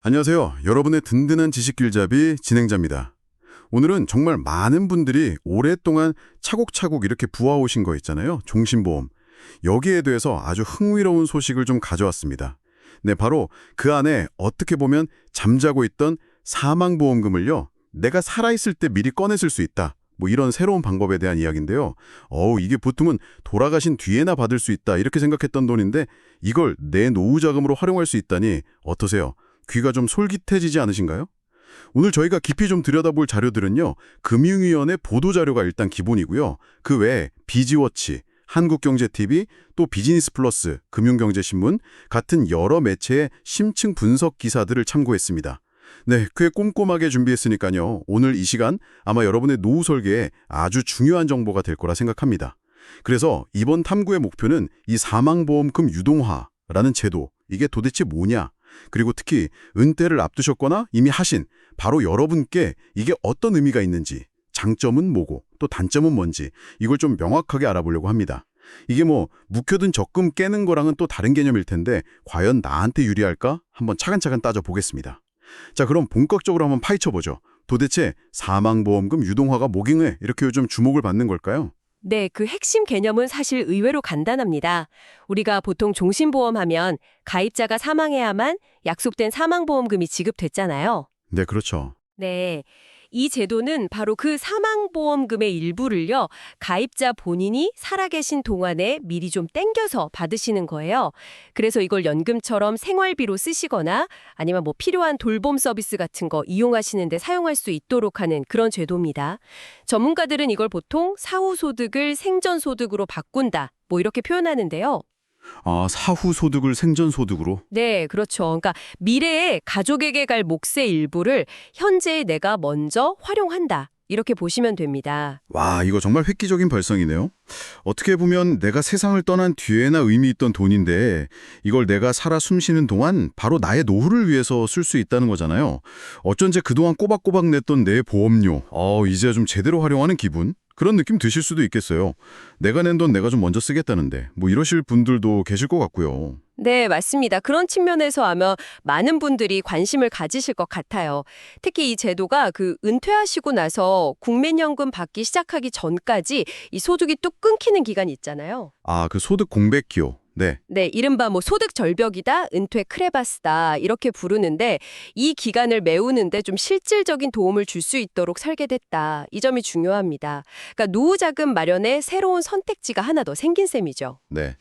안녕하세요. 여러분의 든든한 지식길잡이 진행자입니다. 오늘은 정말 많은 분들이 오랫동안 차곡차곡 이렇게 부어오신 거 있잖아요. 종신보험. 여기에 대해서 아주 흥미로운 소식을 좀 가져왔습니다. 네, 바로 그 안에 어떻게 보면 잠자고 있던 사망보험금을요. 내가 살아있을 때 미리 꺼냈을 수 있다. 뭐 이런 새로운 방법에 대한 이야기인데요. 이게 보통은 돌아가신 뒤에나 받을 수 있다 이렇게 생각했던 돈인데 이걸 내 노후 자금으로 활용할 수 있다니 어떠세요? 귀가 좀 솔깃해지지 않으신가요? 오늘 저희가 깊이 좀 들여다볼 자료들은요. 금융위원회 보도자료가 일단 기본이고요. 그 외에 비지워치, 한국경제TV, 또 비즈니스플러스, 금융경제신문 같은 여러 매체의 심층 분석 기사들을 참고했습니다. 네, 꽤 꼼꼼하게 준비했으니까요. 오늘 이 시간 아마 여러분의 노후 설계에 아주 중요한 정보가 될 거라 생각합니다. 그래서 이번 탐구의 목표는 이 사망보험금 유동화라는 제도, 이게 도대체 뭐냐? 그리고 특히 은퇴를 앞두셨거나 이미 하신 바로 여러분께 이게 어떤 의미가 있는지, 장점은 뭐고 또 단점은 뭔지 이걸 좀 명확하게 알아보려고 합니다. 이게 뭐 묵혀둔 적금 깨는 거랑은 또 다른 개념일 텐데 과연 나한테 유리할까? 한번 차근차근 따져보겠습니다. 자, 그럼 본격적으로 한번 파헤쳐보죠. 도대체 사망보험금 유동화가 뭐길래 이렇게 요즘 주목을 받는 걸까요? 네, 그 핵심 개념은 사실 의외로 간단합니다. 우리가 보통 종신보험 하면 가입자가 사망해야만 약속된 사망보험금이 지급됐잖아요. 네, 그렇죠. 네, 이 제도는 바로 그 사망보험금의 일부를요, 가입자 본인이 살아계신 동안에 미리 좀 땡겨서 받으시는 거예요. 그래서 이걸 연금처럼 생활비로 쓰시거나 아니면 뭐 필요한 돌봄 서비스 같은 거 이용하시는데 사용할 수 있도록 하는 그런 제도입니다. 전문가들은 이걸 보통 사후소득을 생전소득으로 바꾼다, 뭐 이렇게 표현하는데요. 사후 소득을 생전 소득으로? 네, 그렇죠. 그러니까 미래에 가족에게 갈 몫의 일부를 현재의 내가 먼저 활용한다. 이렇게 보시면 됩니다. 와, 이거 정말 획기적인 발상이네요. 어떻게 보면 내가 세상을 떠난 뒤에나 의미 있던 돈인데 이걸 내가 살아 숨쉬는 동안 바로 나의 노후를 위해서 쓸 수 있다는 거잖아요. 어쩐지 그동안 꼬박꼬박 냈던 내 보험료, 이제 좀 제대로 활용하는 기분? 그런 느낌 드실 수도 있겠어요. 내가 낸 돈 내가 좀 먼저 쓰겠다는데 뭐 이러실 분들도 계실 것 같고요. 네, 맞습니다. 그런 측면에서 아마 많은 분들이 관심을 가지실 것 같아요. 특히 이 제도가 그 은퇴하시고 나서 국민연금 받기 시작하기 전까지 이 소득이 뚝 끊기는 기간이 있잖아요. 그 소득 공백 기호. 네. 네, 이른바 뭐 소득 절벽이다, 은퇴 크레바스다 이렇게 부르는데 이 기간을 메우는데 좀 실질적인 도움을 줄 수 있도록 설계됐다. 이 점이 중요합니다. 그러니까 노후 자금 마련에 새로운 선택지가 하나 더 생긴 셈이죠. 네.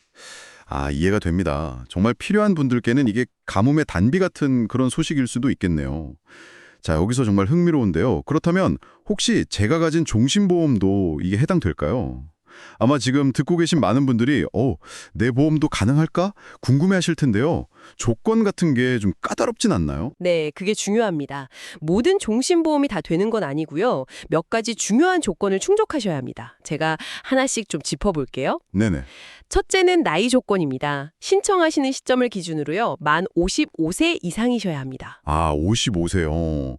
이해가 됩니다. 정말 필요한 분들께는 이게 가뭄의 단비 같은 그런 소식일 수도 있겠네요. 자, 여기서 정말 흥미로운데요. 그렇다면 혹시 제가 가진 종신보험도 이게 해당될까요? 아마 지금 듣고 계신 많은 분들이 내 보험도 가능할까? 궁금해하실 텐데요. 조건 같은 게 좀 까다롭진 않나요? 네, 그게 중요합니다. 모든 종신보험이 다 되는 건 아니고요. 몇 가지 중요한 조건을 충족하셔야 합니다. 제가 하나씩 좀 짚어볼게요. 네네. 첫째는 나이 조건입니다. 신청하시는 시점을 기준으로요. 만 55세 이상이셔야 합니다. 55세요.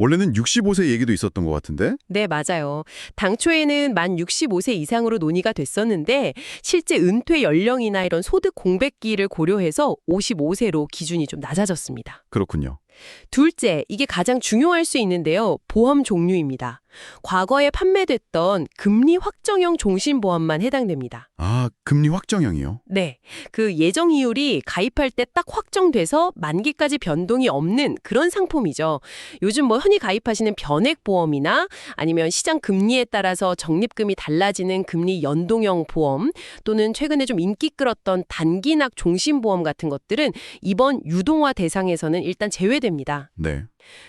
원래는 65세 얘기도 있었던 것 같은데? 네, 맞아요. 당초에는 만 65세 이상으로 논의가 됐었는데 실제 은퇴 연령이나 이런 소득 공백기를 고려해서 55세로 기준이 좀 낮아졌습니다. 그렇군요. 둘째, 이게 가장 중요할 수 있는데요. 보험 종류입니다. 과거에 판매됐던 금리 확정형 종신보험만 해당됩니다. 금리 확정형이요? 네, 그 예정 이율이 가입할 때 딱 확정돼서 만기까지 변동이 없는 그런 상품이죠. 요즘 뭐 흔히 가입하시는 변액보험이나 아니면 시장 금리에 따라서 적립금이 달라지는 금리 연동형 보험 또는 최근에 좀 인기 끌었던 단기납 종신보험 같은 것들은 이번 유동화 대상에서는 일단 제외됩니다. 네.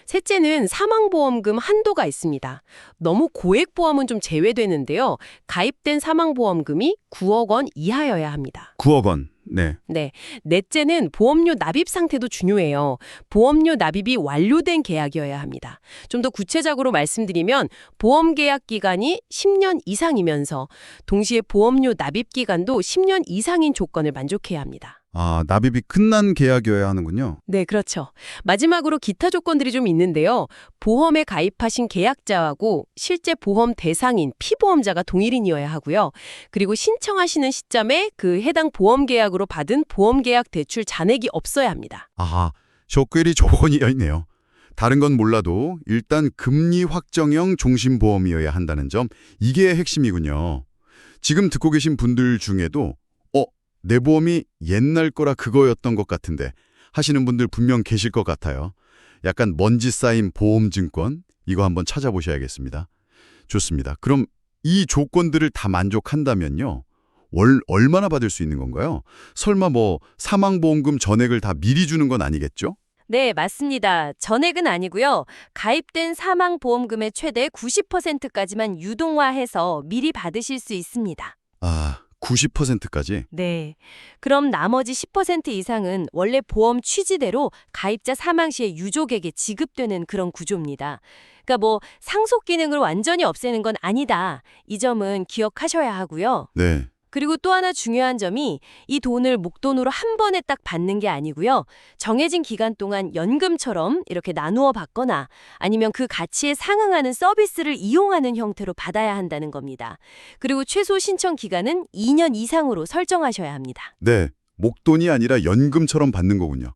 셋째는 사망보험금 한도가 있습니다. 너무 고액보험은 좀 제외되는데요. 가입된 사망보험금이 9억 원 이하여야 합니다. 9억 원. 네. 네. 넷째는 보험료 납입 상태도 중요해요. 보험료 납입이 완료된 계약이어야 합니다. 좀 더 구체적으로 말씀드리면 보험 계약 기간이 10년 이상이면서 동시에 보험료 납입 기간도 10년 이상인 조건을 만족해야 합니다. 납입이 끝난 계약이어야 하는군요. 네, 그렇죠. 마지막으로 기타 조건들이 좀 있는데요. 보험에 가입하신 계약자하고 실제 보험 대상인 피보험자가 동일인이어야 하고요. 그리고 신청하시는 시점에 그 해당 보험 계약으로 받은 보험 계약 대출 잔액이 없어야 합니다. 조건이 조건이어 있네요. 다른 건 몰라도 일단 금리 확정형 종신보험이어야 한다는 점, 이게 핵심이군요. 지금 듣고 계신 분들 중에도 내 보험이 옛날 거라 그거였던 것 같은데 하시는 분들 분명 계실 것 같아요. 약간 먼지 쌓인 보험증권, 이거 한번 찾아보셔야겠습니다. 좋습니다. 그럼 이 조건들을 다 만족한다면요, 얼마나 받을 수 있는 건가요? 설마 뭐 사망보험금 전액을 다 미리 주는 건 아니겠죠? 네, 맞습니다. 전액은 아니고요. 가입된 사망보험금의 최대 90%까지만 유동화해서 미리 받으실 수 있습니다. 90%까지? 네. 그럼 나머지 10% 이상은 원래 보험 취지대로 가입자 사망 시에 유족에게 지급되는 그런 구조입니다. 그러니까 뭐 상속 기능을 완전히 없애는 건 아니다. 이 점은 기억하셔야 하고요. 네. 그리고 또 하나 중요한 점이 이 돈을 목돈으로 한 번에 딱 받는 게 아니고요. 정해진 기간 동안 연금처럼 이렇게 나누어 받거나 아니면 그 가치에 상응하는 서비스를 이용하는 형태로 받아야 한다는 겁니다. 그리고 최소 신청 기간은 2년 이상으로 설정하셔야 합니다. 네. 목돈이 아니라 연금처럼 받는 거군요.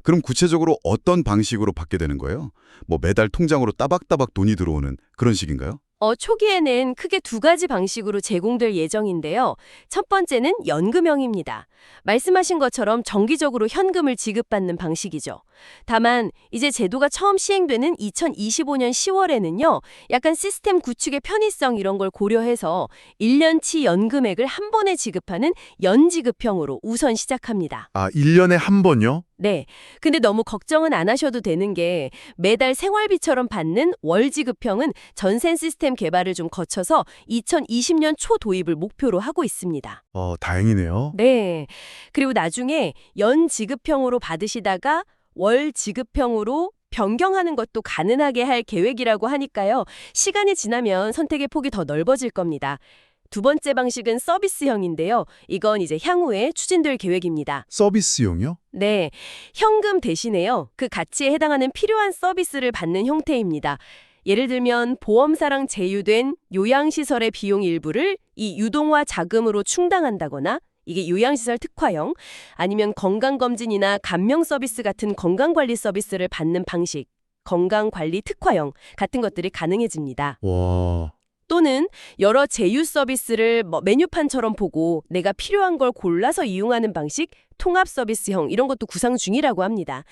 그럼 구체적으로 어떤 방식으로 받게 되는 거예요? 뭐 매달 통장으로 따박따박 돈이 들어오는 그런 식인가요? 초기에는 크게 두 가지 방식으로 제공될 예정인데요. 첫 번째는 연금형입니다. 말씀하신 것처럼 정기적으로 현금을 지급받는 방식이죠. 다만 이제 제도가 처음 시행되는 2025년 10월에는요. 약간 시스템 구축의 편의성 이런 걸 고려해서 1년치 연금액을 한 번에 지급하는 연지급형으로 우선 시작합니다. 1년에 한 번요? 네. 근데 너무 걱정은 안 하셔도 되는 게 매달 생활비처럼 받는 월지급형은 전세 시스템 개발을 좀 거쳐서 2020년 초 도입을 목표로 하고 있습니다. 다행이네요. 네. 그리고 나중에 연지급형으로 받으시다가 월지급형으로 변경하는 것도 가능하게 할 계획이라고 하니까요. 시간이 지나면 선택의 폭이 더 넓어질 겁니다. 두 번째 방식은 서비스형인데요. 이건 이제 향후에 추진될 계획입니다. 서비스용이요? 네, 현금 대신에요. 그 가치에 해당하는 필요한 서비스를 받는 형태입니다. 예를 들면 보험사랑 제휴된 요양시설의 비용 일부를 이 유동화 자금으로 충당한다거나 이게 요양시설 특화형, 아니면 건강검진이나 간명 서비스 같은 건강관리 서비스를 받는 방식, 건강관리 특화형 같은 것들이 가능해집니다. 와... 또는 여러 제휴 서비스를 메뉴판처럼 보고 내가 필요한 걸 골라서 이용하는 방식, 통합 서비스형 이런 것도 구상 중이라고 합니다.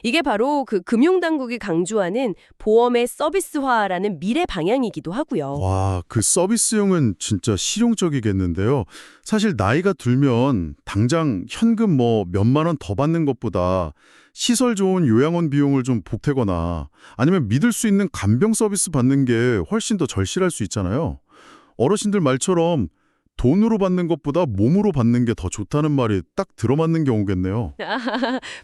이게 바로 그 금융당국이 강조하는 보험의 서비스화라는 미래 방향이기도 하고요. 와, 그 서비스용은 진짜 실용적이겠는데요. 사실 나이가 들면 당장 현금 몇만 원 더 받는 것보다 시설 좋은 요양원 비용을 좀 보태거나 아니면 믿을 수 있는 간병 서비스 받는 게 훨씬 더 절실할 수 있잖아요. 어르신들 말처럼 돈으로 받는 것보다 몸으로 받는 게 더 좋다는 말이 딱 들어맞는 경우겠네요.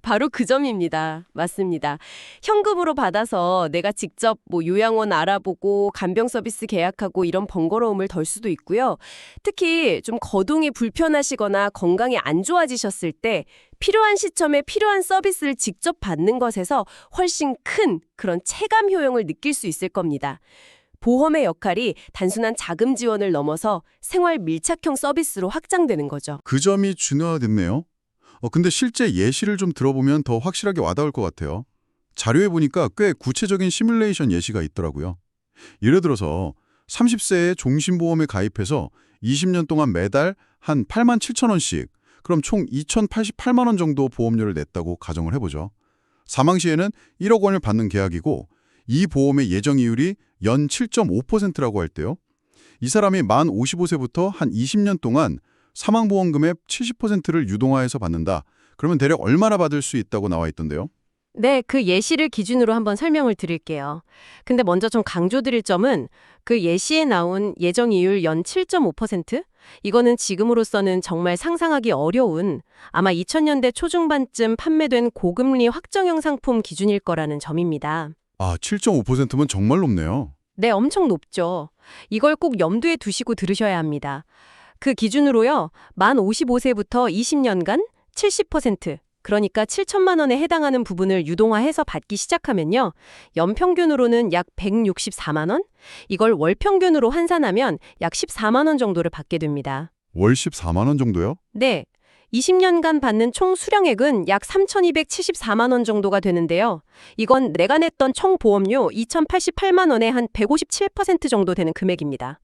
바로 그 점입니다. 맞습니다. 현금으로 받아서 내가 직접 요양원 알아보고 간병 서비스 계약하고 이런 번거로움을 덜 수도 있고요. 특히 좀 거동이 불편하시거나 건강이 안 좋아지셨을 때 필요한 시점에 필요한 서비스를 직접 받는 것에서 훨씬 큰 그런 체감 효용을 느낄 수 있을 겁니다. 보험의 역할이 단순한 자금 지원을 넘어서 생활 밀착형 서비스로 확장되는 거죠. 그 점이 중요하겠네요. 근데 실제 예시를 좀 들어보면 더 확실하게 와닿을 것 같아요. 자료에 보니까 꽤 구체적인 시뮬레이션 예시가 있더라고요. 예를 들어서 30세에 종신보험에 가입해서 20년 동안 매달 한 8만 7천 원씩, 그럼 총 2,088만 원 정도 보험료를 냈다고 가정을 해보죠. 사망 시에는 1억 원을 받는 계약이고 이 보험의 예정이율이 연 7.5%라고 할 때요. 이 사람이 만 55세부터 한 20년 동안 사망보험금의 70%를 유동화해서 받는다. 그러면 대략 얼마나 받을 수 있다고 나와 있던데요? 네, 그 예시를 기준으로 한번 설명을 드릴게요. 근데 먼저 좀 강조드릴 점은 그 예시에 나온 예정이율 연 7.5%? 이거는 지금으로서는 정말 상상하기 어려운 아마 2000년대 초중반쯤 판매된 고금리 확정형 상품 기준일 거라는 점입니다. 7.5%면 정말 높네요. 네, 엄청 높죠. 이걸 꼭 염두에 두시고 들으셔야 합니다. 그 기준으로요, 만 55세부터 20년간 70%, 그러니까 7천만 원에 해당하는 부분을 유동화해서 받기 시작하면요, 연평균으로는 약 164만 원? 이걸 월평균으로 환산하면 약 14만 원 정도를 받게 됩니다. 월 14만 원 정도요? 네. 20년간 받는 총 수령액은 약 3,274만 원 정도가 되는데요. 이건 내가 냈던 총 보험료 2,088만 원의 한 157% 정도 되는 금액입니다.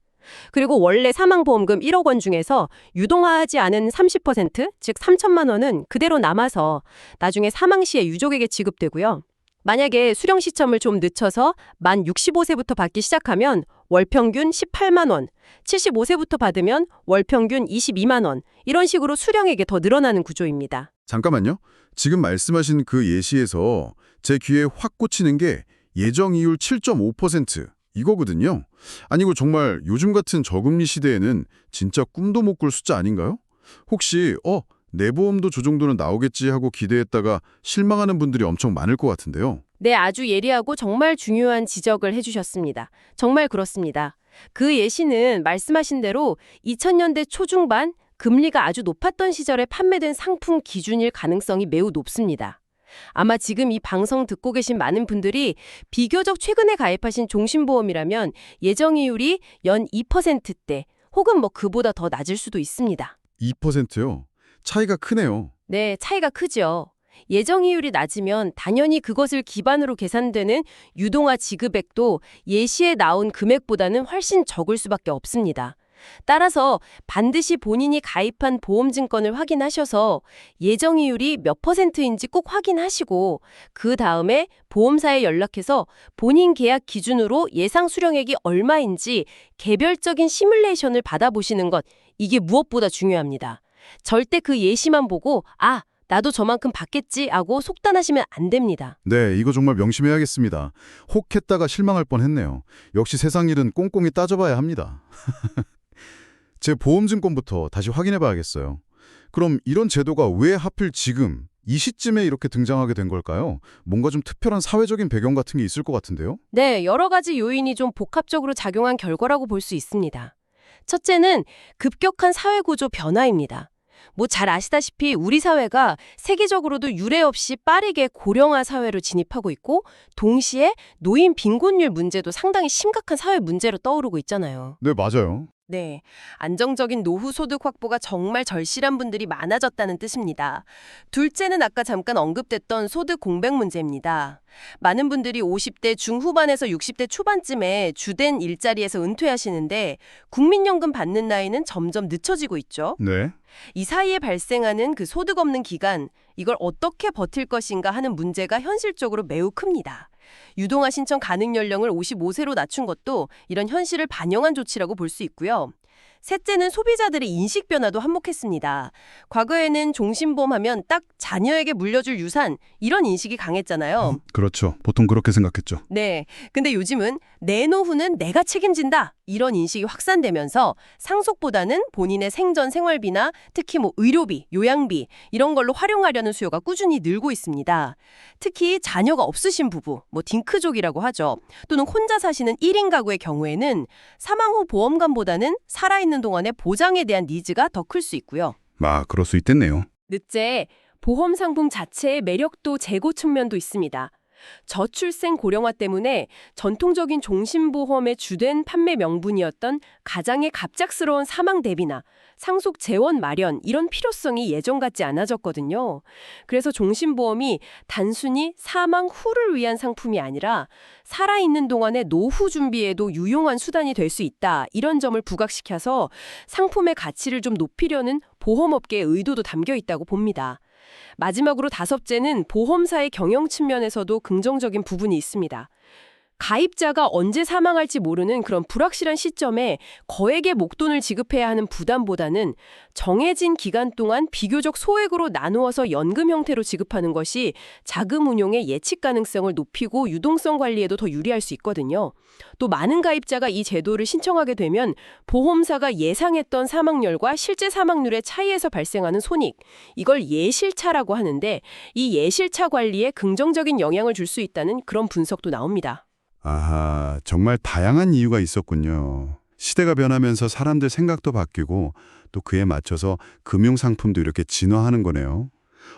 그리고 원래 사망보험금 1억 원 중에서 유동화하지 않은 30%, 즉 3천만 원은 그대로 남아서 나중에 사망 시에 유족에게 지급되고요. 만약에 수령 시점을 좀 늦춰서 만 65세부터 받기 시작하면 월 평균 18만 원, 75세부터 받으면 월 평균 22만 원, 이런 식으로 수령액이 더 늘어나는 구조입니다. 잠깐만요. 지금 말씀하신 그 예시에서 제 귀에 확 꽂히는 게 예정이율 7.5% 이거거든요. 아니고 정말 요즘 같은 저금리 시대에는 진짜 꿈도 못 꿀 숫자 아닌가요? 혹시 내 보험도 저 정도는 나오겠지 하고 기대했다가 실망하는 분들이 엄청 많을 것 같은데요. 네, 아주 예리하고 정말 중요한 지적을 해주셨습니다. 정말 그렇습니다. 그 예시는 말씀하신 대로 2000년대 초중반 금리가 아주 높았던 시절에 판매된 상품 기준일 가능성이 매우 높습니다. 아마 지금 이 방송 듣고 계신 많은 분들이 비교적 최근에 가입하신 종신보험이라면 예정이율이 연 2%대 혹은 그보다 더 낮을 수도 있습니다. 2%요? 차이가 크네요. 네, 차이가 크죠. 예정이율이 낮으면 당연히 그것을 기반으로 계산되는 유동화 지급액도 예시에 나온 금액보다는 훨씬 적을 수밖에 없습니다. 따라서 반드시 본인이 가입한 보험증권을 확인하셔서 예정이율이 몇 %인지 꼭 확인하시고 그 다음에 보험사에 연락해서 본인 계약 기준으로 예상 수령액이 얼마인지 개별적인 시뮬레이션을 받아보시는 것, 이게 무엇보다 중요합니다. 절대 그 예시만 보고 나도 저만큼 받겠지 하고 속단하시면 안 됩니다. 네, 이거 정말 명심해야겠습니다. 혹했다가 실망할 뻔했네요. 역시 세상 일은 꼼꼼히 따져봐야 합니다. 제 보험증권부터 다시 확인해봐야겠어요. 그럼 이런 제도가 왜 하필 지금 이 시점에 이렇게 등장하게 된 걸까요? 뭔가 좀 특별한 사회적인 배경 같은 게 있을 것 같은데요? 네, 여러 가지 요인이 좀 복합적으로 작용한 결과라고 볼 수 있습니다. 첫째는 급격한 사회구조 변화입니다. 잘 아시다시피 우리 사회가 세계적으로도 유례 없이 빠르게 고령화 사회로 진입하고 있고 동시에 노인 빈곤율 문제도 상당히 심각한 사회 문제로 떠오르고 있잖아요. 네, 맞아요. 네, 안정적인 노후 소득 확보가 정말 절실한 분들이 많아졌다는 뜻입니다. 둘째는 아까 잠깐 언급됐던 소득 공백 문제입니다. 많은 분들이 50대 중후반에서 60대 초반쯤에 주된 일자리에서 은퇴하시는데 국민연금 받는 나이는 점점 늦춰지고 있죠. 네. 이 사이에 발생하는 그 소득 없는 기간, 이걸 어떻게 버틸 것인가 하는 문제가 현실적으로 매우 큽니다. 유동화 신청 가능 연령을 55세로 낮춘 것도 이런 현실을 반영한 조치라고 볼 수 있고요. 셋째는 소비자들의 인식 변화도 한몫했습니다. 과거에는 종신보험 하면 딱 자녀에게 물려줄 유산, 이런 인식이 강했잖아요. 그렇죠. 보통 그렇게 생각했죠. 네, 근데 요즘은 내 노후는 내가 책임진다, 이런 인식이 확산되면서 상속보다는 본인의 생전 생활비나 특히 의료비, 요양비 이런 걸로 활용하려는 수요가 꾸준히 늘고 있습니다. 특히 자녀가 없으신 부부, 딩크족이라고 하죠. 또는 혼자 사시는 1인 가구의 경우에는 사망 후 보험금보다는 살아있는 동안의 보장에 대한 니즈가 더 클 수 있고요. 그럴 수 있겠네요. 넷째, 보험 상품 자체의 매력도 재고 측면도 있습니다. 저출생 고령화 때문에 전통적인 종신보험의 주된 판매 명분이었던 가장의 갑작스러운 사망 대비나 상속 재원 마련, 이런 필요성이 예전 같지 않아졌거든요. 그래서 종신보험이 단순히 사망 후를 위한 상품이 아니라 살아있는 동안의 노후 준비에도 유용한 수단이 될 수 있다, 이런 점을 부각시켜서 상품의 가치를 좀 높이려는 보험업계의 의도도 담겨 있다고 봅니다. 마지막으로 다섯째는 보험사의 경영 측면에서도 긍정적인 부분이 있습니다. 가입자가 언제 사망할지 모르는 그런 불확실한 시점에 거액의 목돈을 지급해야 하는 부담보다는 정해진 기간 동안 비교적 소액으로 나누어서 연금 형태로 지급하는 것이 자금 운용의 예측 가능성을 높이고 유동성 관리에도 더 유리할 수 있거든요. 또 많은 가입자가 이 제도를 신청하게 되면 보험사가 예상했던 사망률과 실제 사망률의 차이에서 발생하는 손익, 이걸 예실차라고 하는데 이 예실차 관리에 긍정적인 영향을 줄 수 있다는 그런 분석도 나옵니다. 아하, 정말 다양한 이유가 있었군요. 시대가 변하면서 사람들 생각도 바뀌고 또 그에 맞춰서 금융상품도 이렇게 진화하는 거네요.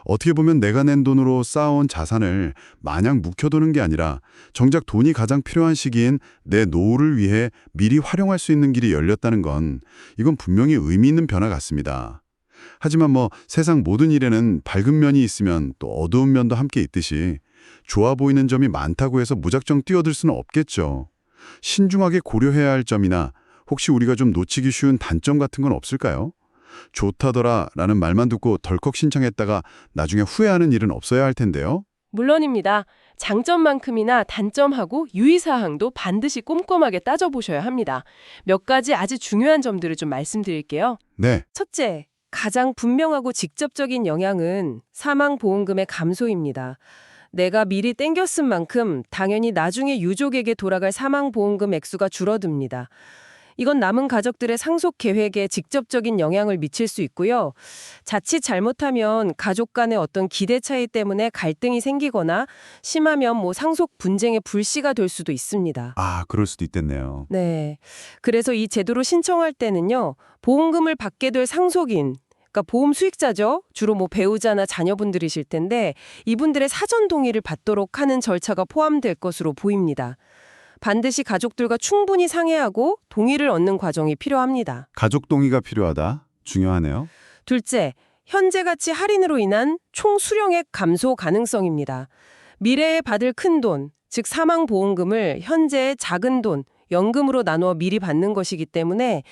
어떻게 보면 내가 낸 돈으로 쌓아온 자산을 마냥 묵혀두는 게 아니라 정작 돈이 가장 필요한 시기인 내 노후를 위해 미리 활용할 수 있는 길이 열렸다는 건 이건 분명히 의미 있는 변화 같습니다. 하지만 세상 모든 일에는 밝은 면이 있으면 또 어두운 면도 함께 있듯이 좋아 보이는 점이 많다고 해서 무작정 뛰어들 수는 없겠죠. 신중하게 고려해야 할 점이나 혹시 우리가 좀 놓치기 쉬운 단점 같은 건 없을까요? 좋다더라 라는 말만 듣고 덜컥 신청했다가 나중에 후회하는 일은 없어야 할 텐데요. 물론입니다. 장점만큼이나 단점하고 유의사항도 반드시 꼼꼼하게 따져보셔야 합니다. 몇 가지 아주 중요한 점들을 좀 말씀드릴게요. 네, 첫째, 가장 분명하고 직접적인 영향은 사망보험금의 감소입니다. 내가 미리 땡겨 쓴 만큼 당연히 나중에 유족에게 돌아갈 사망보험금 액수가 줄어듭니다. 이건 남은 가족들의 상속 계획에 직접적인 영향을 미칠 수 있고요. 자칫 잘못하면 가족 간의 어떤 기대 차이 때문에 갈등이 생기거나 심하면 상속 분쟁의 불씨가 될 수도 있습니다. 그럴 수도 있겠네요. 네. 그래서 이 제도로 신청할 때는요, 보험금을 받게 될 상속인, 그러니까 보험 수익자죠. 주로 배우자나 자녀분들이실 텐데 이분들의 사전 동의를 받도록 하는 절차가 포함될 것으로 보입니다. 반드시 가족들과 충분히 상의하고 동의를 얻는 과정이 필요합니다. 가족 동의가 필요하다. 중요하네요. 둘째, 현재 가치 할인으로 인한 총 수령액 감소 가능성입니다. 미래에 받을 큰 돈, 즉 사망보험금을 현재의 작은 돈, 연금으로 나누어 미리 받는 것이기 때문에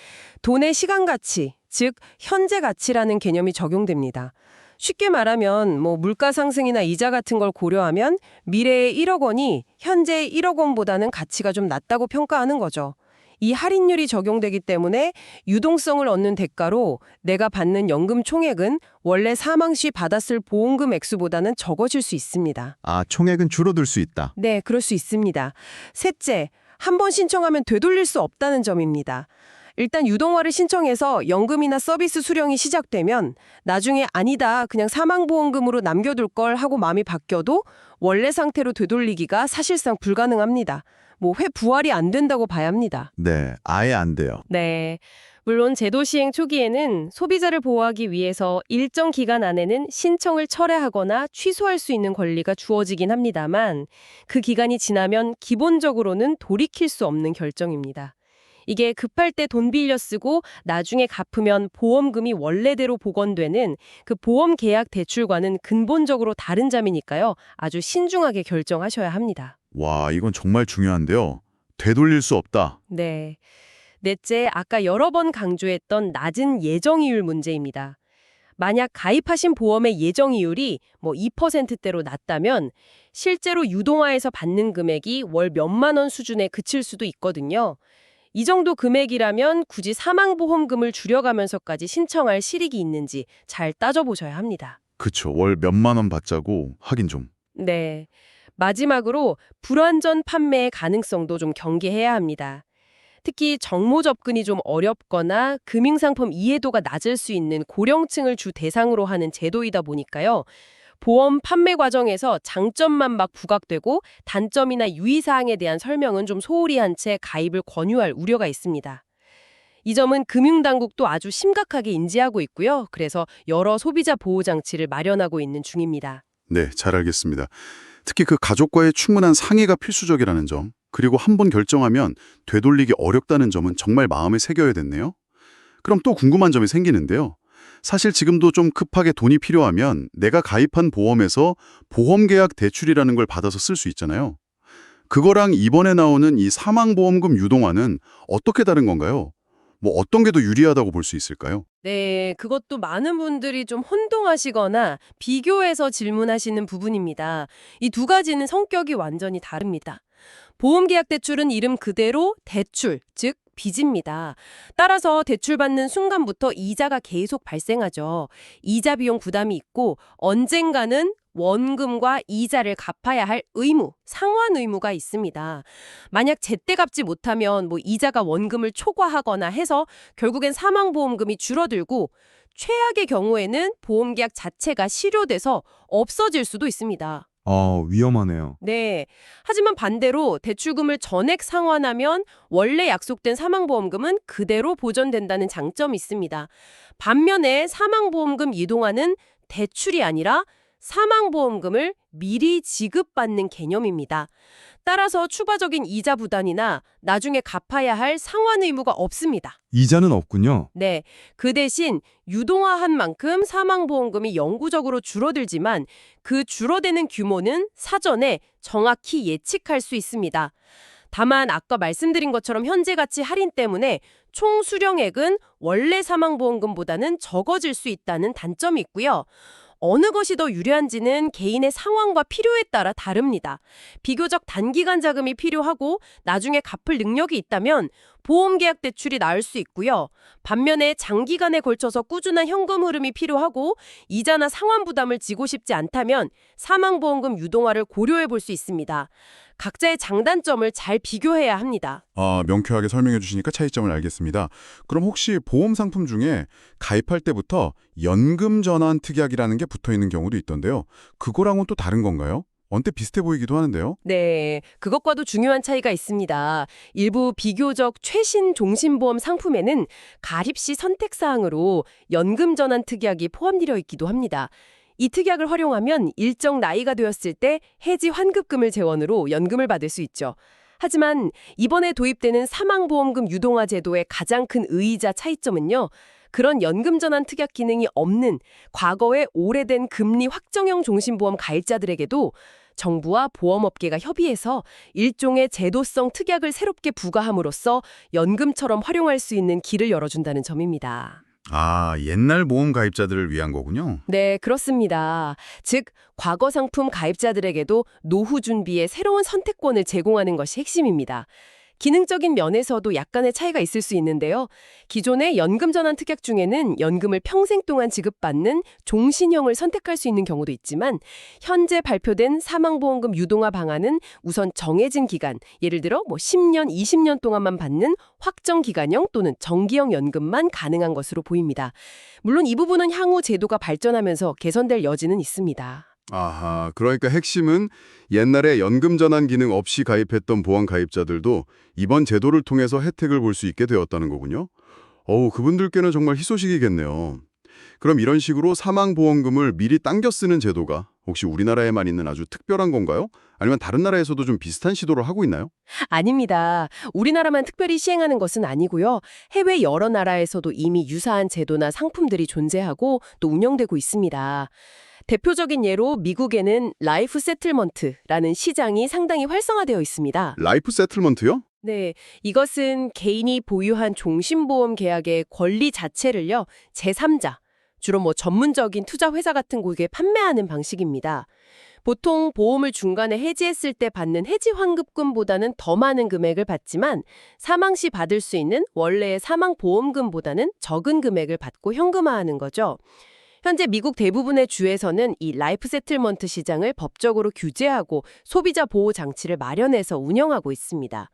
돈의 시간 가치, 즉 현재 가치라는 개념이 적용됩니다. 쉽게 말하면 물가 상승이나 이자 같은 걸 고려하면 미래의 1억 원이 현재의 1억 원보다는 가치가 좀 낮다고 평가하는 거죠. 이 할인율이 적용되기 때문에 유동성을 얻는 대가로 내가 받는 연금 총액은 원래 사망 시 받았을 보험금 액수보다는 적어질 수 있습니다. 총액은 줄어들 수 있다. 네, 그럴 수 있습니다. 셋째, 한 번 신청하면 되돌릴 수 없다는 점입니다. 일단 유동화를 신청해서 연금이나 서비스 수령이 시작되면 나중에 아니다, 그냥 사망보험금으로 남겨둘 걸 하고 마음이 바뀌어도 원래 상태로 되돌리기가 사실상 불가능합니다. 회부활이 안 된다고 봐야 합니다. 네, 아예 안 돼요. 네. 물론 제도 시행 초기에는 소비자를 보호하기 위해서 일정 기간 안에는 신청을 철회하거나 취소할 수 있는 권리가 주어지긴 합니다만 그 기간이 지나면 기본적으로는 돌이킬 수 없는 결정입니다. 이게 급할 때 돈 빌려 쓰고 나중에 갚으면 보험금이 원래대로 복원되는 그 보험 계약 대출과는 근본적으로 다른 점이니까요. 아주 신중하게 결정하셔야 합니다. 와, 이건 정말 중요한데요. 되돌릴 수 없다. 네. 넷째, 아까 여러 번 강조했던 낮은 예정이율 문제입니다. 만약 가입하신 보험의 예정이율이 2%대로 낮다면 실제로 유동화해서 받는 금액이 월 몇만 원 수준에 그칠 수도 있거든요. 이 정도 금액이라면 굳이 사망보험금을 줄여가면서까지 신청할 실익이 있는지 잘 따져보셔야 합니다. 그쵸. 월 몇만 원 받자고 하긴 좀. 네. 마지막으로 불완전 판매의 가능성도 좀 경계해야 합니다. 특히 정모 접근이 좀 어렵거나 금융상품 이해도가 낮을 수 있는 고령층을 주 대상으로 하는 제도이다 보니까요. 보험 판매 과정에서 장점만 막 부각되고 단점이나 유의사항에 대한 설명은 좀 소홀히 한 채 가입을 권유할 우려가 있습니다. 이 점은 금융당국도 아주 심각하게 인지하고 있고요. 그래서 여러 소비자 보호 장치를 마련하고 있는 중입니다. 네, 잘 알겠습니다. 특히 그 가족과의 충분한 상의가 필수적이라는 점, 그리고 한 번 결정하면 되돌리기 어렵다는 점은 정말 마음에 새겨야 됐네요. 그럼 또 궁금한 점이 생기는데요. 사실 지금도 좀 급하게 돈이 필요하면 내가 가입한 보험에서 보험계약 대출이라는 걸 받아서 쓸 수 있잖아요. 그거랑 이번에 나오는 이 사망보험금 유동화는 어떻게 다른 건가요? 어떤 게 더 유리하다고 볼 수 있을까요? 네, 그것도 많은 분들이 좀 혼동하시거나 비교해서 질문하시는 부분입니다. 이 두 가지는 성격이 완전히 다릅니다. 보험계약 대출은 이름 그대로 대출, 즉 빚입니다. 따라서 대출받는 순간부터 이자가 계속 발생하죠. 이자 비용 부담이 있고 언젠가는 원금과 이자를 갚아야 할 의무, 상환 의무가 있습니다. 만약 제때 갚지 못하면 이자가 원금을 초과하거나 해서 결국엔 사망보험금이 줄어들고 최악의 경우에는 보험계약 자체가 실효돼서 없어질 수도 있습니다. 위험하네요. 네. 하지만 반대로 대출금을 전액 상환하면 원래 약속된 사망보험금은 그대로 보전된다는 장점이 있습니다. 반면에 사망보험금 이동화는 대출이 아니라 사망보험금을 미리 지급받는 개념입니다. 따라서 추가적인 이자 부담이나 나중에 갚아야 할 상환 의무가 없습니다. 이자는 없군요. 네, 그 대신 유동화한 만큼 사망보험금이 영구적으로 줄어들지만 그 줄어드는 규모는 사전에 정확히 예측할 수 있습니다. 다만 아까 말씀드린 것처럼 현재 가치 할인 때문에 총 수령액은 원래 사망보험금보다는 적어질 수 있다는 단점이 있고요. 어느 것이 더 유리한지는 개인의 상황과 필요에 따라 다릅니다. 비교적 단기간 자금이 필요하고 나중에 갚을 능력이 있다면 보험계약 대출이 나을 수 있고요. 반면에 장기간에 걸쳐서 꾸준한 현금 흐름이 필요하고 이자나 상환 부담을 지고 싶지 않다면 사망보험금 유동화를 고려해 볼 수 있습니다. 각자의 장단점을 잘 비교해야 합니다. 명쾌하게 설명해 주시니까 차이점을 알겠습니다. 그럼 혹시 보험 상품 중에 가입할 때부터 연금 전환 특약이라는 게 붙어 있는 경우도 있던데요. 그거랑은 또 다른 건가요? 언뜻 비슷해 보이기도 하는데요. 네, 그것과도 중요한 차이가 있습니다. 일부 비교적 최신 종신보험 상품에는 가입 시 선택사항으로 연금 전환 특약이 포함되어 있기도 합니다. 이 특약을 활용하면 일정 나이가 되었을 때 해지 환급금을 재원으로 연금을 받을 수 있죠. 하지만 이번에 도입되는 사망보험금 유동화 제도의 가장 큰 의의자 차이점은요. 그런 연금 전환 특약 기능이 없는 과거의 오래된 금리 확정형 종신보험 가입자들에게도 정부와 보험업계가 협의해서 일종의 제도성 특약을 새롭게 부과함으로써 연금처럼 활용할 수 있는 길을 열어준다는 점입니다. 옛날 보험 가입자들을 위한 거군요. 네, 그렇습니다. 즉, 과거 상품 가입자들에게도 노후 준비에 새로운 선택권을 제공하는 것이 핵심입니다. 기능적인 면에서도 약간의 차이가 있을 수 있는데요. 기존의 연금 전환 특약 중에는 연금을 평생 동안 지급받는 종신형을 선택할 수 있는 경우도 있지만 현재 발표된 사망보험금 유동화 방안은 우선 정해진 기간, 예를 들어 10년, 20년 동안만 받는 확정 기간형 또는 정기형 연금만 가능한 것으로 보입니다. 물론 이 부분은 향후 제도가 발전하면서 개선될 여지는 있습니다. 아하, 그러니까 핵심은 옛날에 연금 전환 기능 없이 가입했던 보험 가입자들도 이번 제도를 통해서 혜택을 볼 수 있게 되었다는 거군요. 그분들께는 정말 희소식이겠네요. 그럼 이런 식으로 사망보험금을 미리 당겨 쓰는 제도가 혹시 우리나라에만 있는 아주 특별한 건가요? 아니면 다른 나라에서도 좀 비슷한 시도를 하고 있나요? 아닙니다. 우리나라만 특별히 시행하는 것은 아니고요. 해외 여러 나라에서도 이미 유사한 제도나 상품들이 존재하고 또 운영되고 있습니다. 대표적인 예로 미국에는 라이프 세틀먼트라는 시장이 상당히 활성화되어 있습니다. 라이프 세틀먼트요? 네, 이것은 개인이 보유한 종신보험 계약의 권리 자체를요, 제3자, 주로 전문적인 투자 회사 같은 곳에 판매하는 방식입니다. 보통 보험을 중간에 해지했을 때 받는 해지 환급금보다는 더 많은 금액을 받지만 사망 시 받을 수 있는 원래의 사망보험금보다는 적은 금액을 받고 현금화하는 거죠. 현재 미국 대부분의 주에서는 이 라이프 세틀먼트 시장을 법적으로 규제하고 소비자 보호 장치를 마련해서 운영하고 있습니다.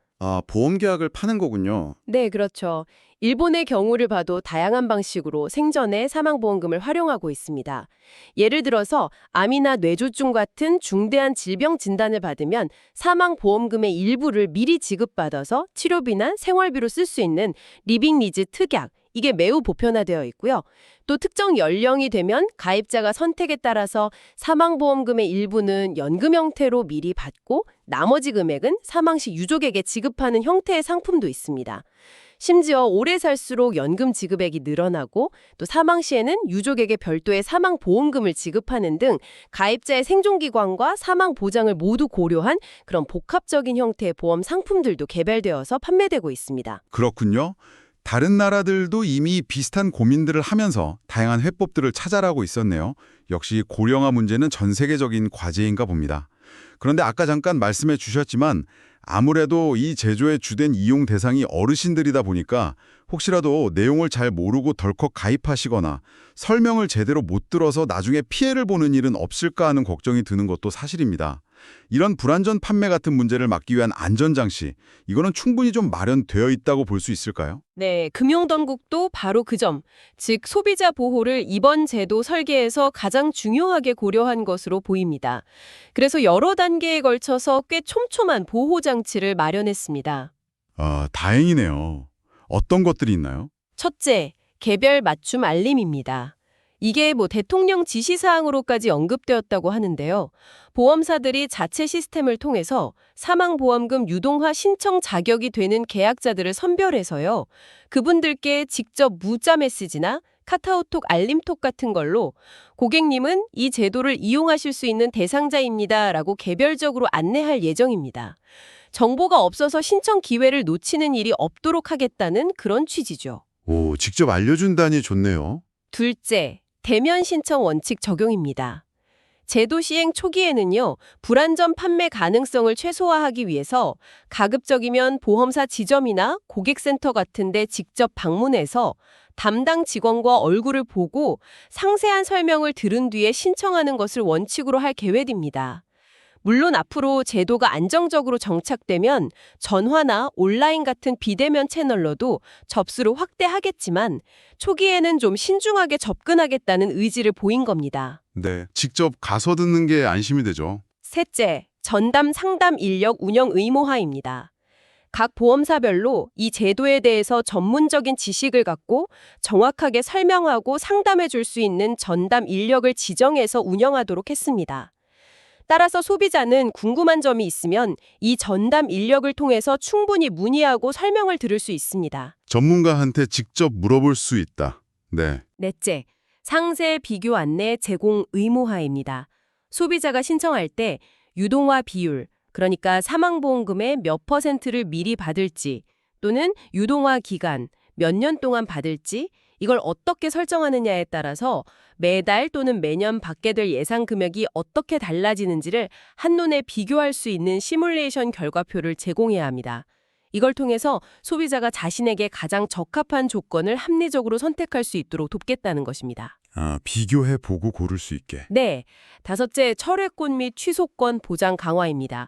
보험 계약을 파는 거군요. 네, 그렇죠. 일본의 경우를 봐도 다양한 방식으로 생전에 사망보험금을 활용하고 있습니다. 예를 들어서 암이나 뇌졸중 같은 중대한 질병 진단을 받으면 사망보험금의 일부를 미리 지급받아서 치료비나 생활비로 쓸 수 있는 리빙 리즈 특약, 이게 매우 보편화되어 있고요. 또 특정 연령이 되면 가입자가 선택에 따라서 사망보험금의 일부는 연금 형태로 미리 받고 나머지 금액은 사망 시 유족에게 지급하는 형태의 상품도 있습니다. 심지어 오래 살수록 연금 지급액이 늘어나고 또 사망 시에는 유족에게 별도의 사망보험금을 지급하는 등 가입자의 생존기간과 사망 보장을 모두 고려한 그런 복합적인 형태의 보험 상품들도 개발되어서 판매되고 있습니다. 그렇군요. 다른 나라들도 이미 비슷한 고민들을 하면서 다양한 해법들을 찾아라고 있었네요. 역시 고령화 문제는 전 세계적인 과제인가 봅니다. 그런데 아까 잠깐 말씀해 주셨지만 아무래도 이 제조의 주된 이용 대상이 어르신들이다 보니까 혹시라도 내용을 잘 모르고 덜컥 가입하시거나 설명을 제대로 못 들어서 나중에 피해를 보는 일은 없을까 하는 걱정이 드는 것도 사실입니다. 이런 불안전 판매 같은 문제를 막기 위한 안전장치, 이거는 충분히 좀 마련되어 있다고 볼 수 있을까요? 네, 금융당국도 바로 그 점, 즉 소비자 보호를 이번 제도 설계에서 가장 중요하게 고려한 것으로 보입니다. 그래서 여러 단계에 걸쳐서 꽤 촘촘한 보호장치를 마련했습니다. 다행이네요. 어떤 것들이 있나요? 첫째, 개별 맞춤 알림입니다. 이게 뭐 대통령 지시사항으로까지 언급되었다고 하는데요. 보험사들이 자체 시스템을 통해서 사망보험금 유동화 신청 자격이 되는 계약자들을 선별해서요. 그분들께 직접 문자 메시지나 카카오톡 알림톡 같은 걸로 고객님은 이 제도를 이용하실 수 있는 대상자입니다 라고 개별적으로 안내할 예정입니다. 정보가 없어서 신청 기회를 놓치는 일이 없도록 하겠다는 그런 취지죠. 오, 직접 알려준다니 좋네요. 둘째, 대면 신청 원칙 적용입니다. 제도 시행 초기에는요, 불안전 판매 가능성을 최소화하기 위해서 가급적이면 보험사 지점이나 고객센터 같은 데 직접 방문해서 담당 직원과 얼굴을 보고 상세한 설명을 들은 뒤에 신청하는 것을 원칙으로 할 계획입니다. 물론 앞으로 제도가 안정적으로 정착되면 전화나 온라인 같은 비대면 채널로도 접수를 확대하겠지만 초기에는 좀 신중하게 접근하겠다는 의지를 보인 겁니다. 네, 직접 가서 듣는 게 안심이 되죠. 셋째, 전담 상담 인력 운영 의무화입니다. 각 보험사별로 이 제도에 대해서 전문적인 지식을 갖고 정확하게 설명하고 상담해 줄 수 있는 전담 인력을 지정해서 운영하도록 했습니다. 따라서 소비자는 궁금한 점이 있으면 이 전담 인력을 통해서 충분히 문의하고 설명을 들을 수 있습니다. 전문가한테 직접 물어볼 수 있다. 네. 넷째, 상세 비교 안내 제공 의무화입니다. 소비자가 신청할 때 유동화 비율, 그러니까 사망보험금의 몇 %를 미리 받을지 또는 유동화 기간, 몇 년 동안 받을지 이걸 어떻게 설정하느냐에 따라서 매달 또는 매년 받게 될 예상 금액이 어떻게 달라지는지를 한눈에 비교할 수 있는 시뮬레이션 결과표를 제공해야 합니다. 이걸 통해서 소비자가 자신에게 가장 적합한 조건을 합리적으로 선택할 수 있도록 돕겠다는 것입니다. 아, 비교해보고 고를 수 있게. 네, 다섯째, 철회권 및 취소권 보장 강화입니다.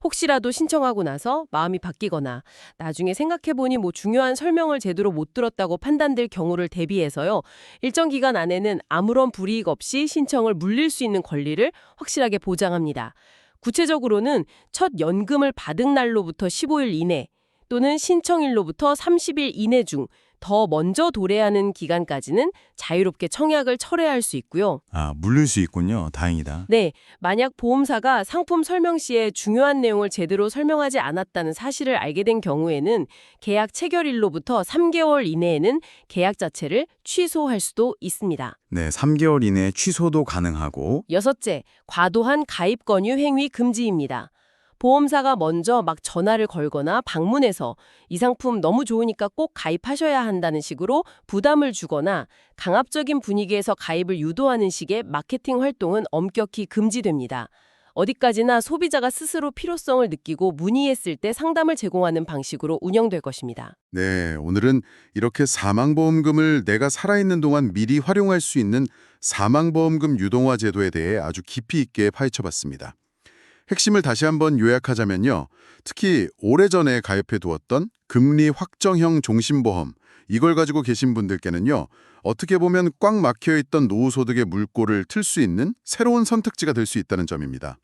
혹시라도 신청하고 나서 마음이 바뀌거나 나중에 생각해보니 중요한 설명을 제대로 못 들었다고 판단될 경우를 대비해서요. 일정 기간 안에는 아무런 불이익 없이 신청을 물릴 수 있는 권리를 확실하게 보장합니다. 구체적으로는 첫 연금을 받은 날로부터 15일 이내 또는 신청일로부터 30일 이내 중 더 먼저 도래하는 기간까지는 자유롭게 청약을 철회할 수 있고요. 아, 물릴 수 있군요. 다행이다. 네, 만약 보험사가 상품 설명 시에 중요한 내용을 제대로 설명하지 않았다는 사실을 알게 된 경우에는 계약 체결일로부터 3개월 이내에는 계약 자체를 취소할 수도 있습니다. 네, 3개월 이내 취소도 가능하고 여섯째, 과도한 가입 권유 행위 금지입니다. 보험사가 먼저 막 전화를 걸거나 방문해서 이 상품 너무 좋으니까 꼭 가입하셔야 한다는 식으로 부담을 주거나 강압적인 분위기에서 가입을 유도하는 식의 마케팅 활동은 엄격히 금지됩니다. 어디까지나 소비자가 스스로 필요성을 느끼고 문의했을 때 상담을 제공하는 방식으로 운영될 것입니다. 네, 오늘은 이렇게 사망보험금을 내가 살아있는 동안 미리 활용할 수 있는 사망보험금 유동화 제도에 대해 아주 깊이 있게 파헤쳐봤습니다. 핵심을 다시 한번 요약하자면요. 특히 오래전에 가입해 두었던 금리 확정형 종신보험, 이걸 가지고 계신 분들께는요. 어떻게 보면 꽉 막혀있던 노후소득의 물꼬를 틀 수 있는 새로운 선택지가 될 수 있다는 점입니다.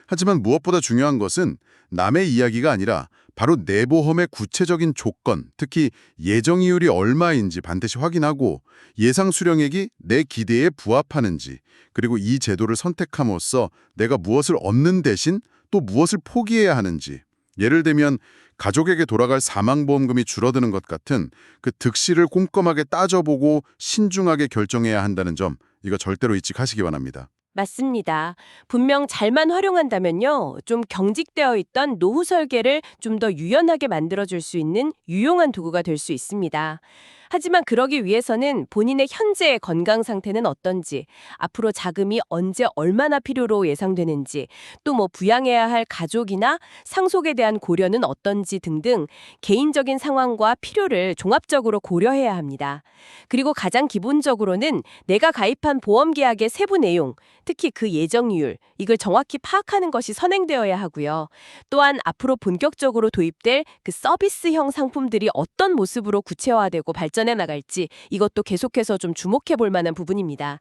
하지만 무엇보다 중요한 것은 남의 이야기가 아니라 바로 내 보험의 구체적인 조건, 특히 예정이율이 얼마인지 반드시 확인하고 예상 수령액이 내 기대에 부합하는지, 그리고 이 제도를 선택함으로써 내가 무엇을 얻는 대신 또 무엇을 포기해야 하는지, 예를 들면 가족에게 돌아갈 사망보험금이 줄어드는 것 같은 그 득실을 꼼꼼하게 따져보고 신중하게 결정해야 한다는 점, 이거 절대로 잊지 마시기 바랍니다. 맞습니다. 분명 잘만 활용한다면요. 좀 경직되어 있던 노후 설계를 좀 더 유연하게 만들어줄 수 있는 유용한 도구가 될 수 있습니다. 하지만 그러기 위해서는 본인의 현재의 건강 상태는 어떤지, 앞으로 자금이 언제 얼마나 필요로 예상되는지, 또 부양해야 할 가족이나 상속에 대한 고려는 어떤지 등등 개인적인 상황과 필요를 종합적으로 고려해야 합니다. 그리고 가장 기본적으로는 내가 가입한 보험 계약의 세부 내용, 특히 그 예정률, 이걸 정확히 파악하는 것이 선행되어야 하고요. 또한 앞으로 본격적으로 도입될 그 서비스형 상품들이 어떤 모습으로 구체화되고 발전 발전해 나갈지 이것도 계속해서 좀 주목해 볼 만한 부분입니다.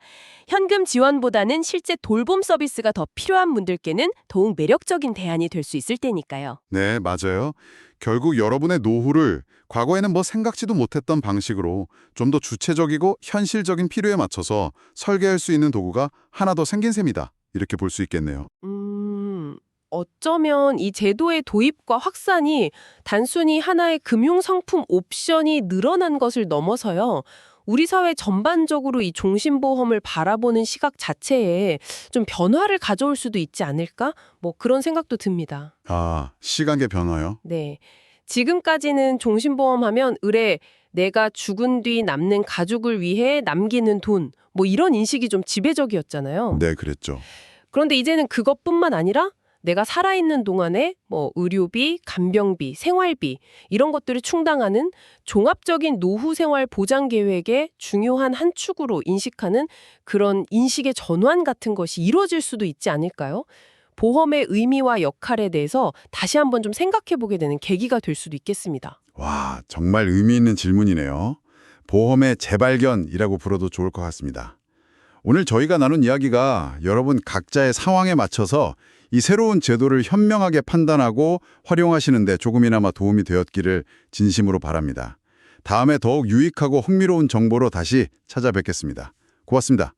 현금 지원보다는 실제 돌봄 서비스가 더 필요한 분들께는 더욱 매력적인 대안이 될 수 있을 테니까요. 네, 맞아요. 결국 여러분의 노후를 과거에는 뭐 생각지도 못했던 방식으로 좀 더 주체적이고 현실적인 필요에 맞춰서 설계할 수 있는 도구가 하나 더 생긴 셈이다. 이렇게 볼 수 있겠네요. 어쩌면 이 제도의 도입과 확산이 단순히 하나의 금융상품 옵션이 늘어난 것을 넘어서요. 우리 사회 전반적으로 이 종신보험을 바라보는 시각 자체에 좀 변화를 가져올 수도 있지 않을까? 뭐 그런 생각도 듭니다. 아, 시간의 변화요? 네. 지금까지는 종신보험 하면 의뢰 내가 죽은 뒤 남는 가족을 위해 남기는 돈, 뭐 이런 인식이 좀 지배적이었잖아요. 네, 그랬죠. 그런데 이제는 그것뿐만 아니라 내가 살아있는 동안에 뭐 의료비, 간병비, 생활비 이런 것들을 충당하는 종합적인 노후 생활 보장 계획의 중요한 한 축으로 인식하는 그런 인식의 전환 같은 것이 이루어질 수도 있지 않을까요? 보험의 의미와 역할에 대해서 다시 한번 좀 생각해 보게 되는 계기가 될 수도 있겠습니다. 와, 정말 의미 있는 질문이네요. 보험의 재발견이라고 불러도 좋을 것 같습니다. 오늘 저희가 나눈 이야기가 여러분 각자의 상황에 맞춰서 이 새로운 제도를 현명하게 판단하고 활용하시는 데 조금이나마 도움이 되었기를 진심으로 바랍니다. 다음에 더욱 유익하고 흥미로운 정보로 다시 찾아뵙겠습니다. 고맙습니다.